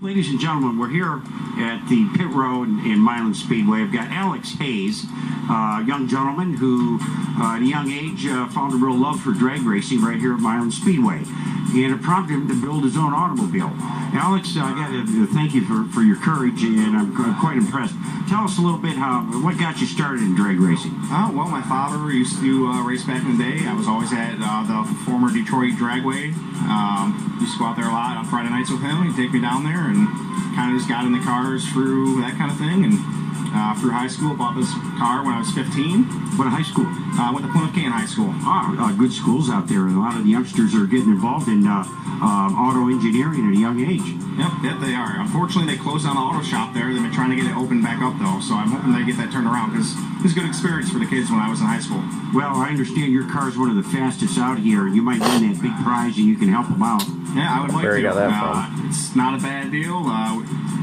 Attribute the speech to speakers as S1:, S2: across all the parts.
S1: Ladies and gentlemen, we're here at the pit road in Milan Speedway. I've got Alex Hayes, a young gentleman who, at a young age, found a real love for drag racing right here at Milan Speedway. And it prompted him to build his own automobile. Alex, I got to thank you for your courage, and I'm quite impressed. Tell us a little bit what got you started in drag racing.
S2: Well, my father used to race back in the day. I was always at the former Detroit Dragway. Used to go out there a lot on Friday nights with him. He'd take me down there and kind of just got in the cars through that kind of thing. And through high school, bought this car when I was 15.
S1: What high school?
S2: Went to Plymouth Can High School.
S1: Good schools out there, and a lot of the youngsters are getting involved in auto engineering at a young age.
S2: Yep, they are. Unfortunately, they closed down the auto shop there. They've been trying to get it opened back up, though, so I'm hoping they get that turned around, because it was a good experience for the kids when I was in high school.
S1: Well, I understand your car's one of the fastest out here, and you might win that big prize, and you can help them out.
S2: Yeah, I would like to.
S3: Where you got that from?
S2: It's not a bad deal.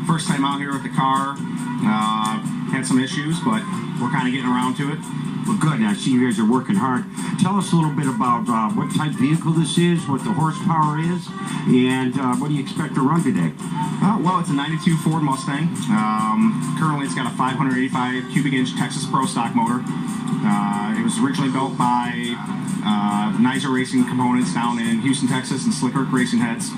S2: First time out here with the car. Had some issues, but we're kind of getting around to it.
S1: Well, good. I see you guys are working hard. Tell us a little bit about what type of vehicle this is, what the horsepower is, and what do you expect to run today?
S2: Well, it's a 92 Ford Mustang. Currently, it's got a 585 cubic inch Texas Pro stock motor. It was originally built by Nizer Racing Components down in Houston, Texas, and Slick Rick Racing Heads.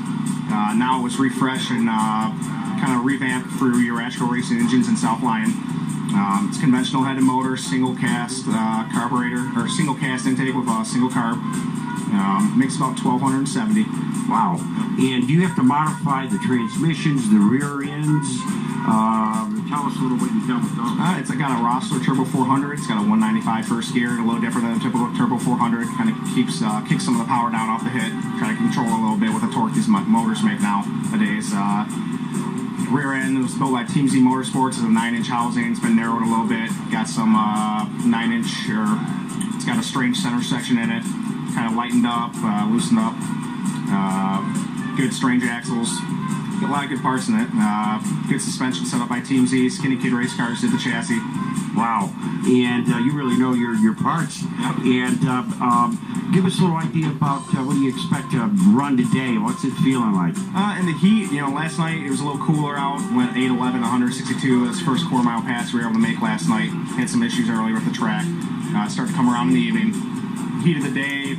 S2: Now it was refreshed and kind of revamped through your Ashko Racing Engines in South Lyon. It's conventional headed motor, single cast carburetor, or single cast intake with a single carb. Makes about 1,270.
S1: Wow. And do you have to modify the transmissions, the rear ends? Tell us a little what you've done with those.
S2: It's got a Rossler Turbo 400. It's got a 195 first gear, a little different than a typical Turbo 400. Kind of kicks some of the power down off the hit. Try to control a little bit with the torque these motors make nowadays. Rear end was built by Team Z Motorsports. It's a 9-inch housing. It's been narrowed a little bit. Got some 9-inch, it's got a strange center section in it. Kind of lightened up, loosened up. Good strange axles. Got a lot of good parts in it. Good suspension set up by Team Z. Skinny Kid Race Cars did the chassis.
S1: Wow. And you really know your parts.
S2: Yep.
S1: And give us a little idea about what do you expect to run today? What's it feeling like?
S2: In the heat, last night it was a little cooler out. Went 8:11, 162. It was first quarter mile pass we were able to make last night. Had some issues earlier with the track. Started to come around in the evening. Heat of the day,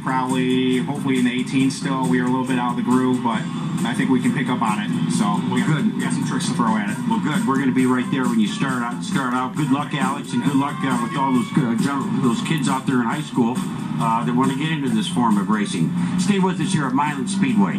S2: hopefully in the 18 still. We are a little bit out of the groove, but I think we can pick up on it. So we got some tricks to throw at it.
S1: Well, good. We're going to be right there when you start out. Good luck, Alex, and good luck with all those kids out there in high school that want to get into this form of racing. Stay with us here at Milan Speedway.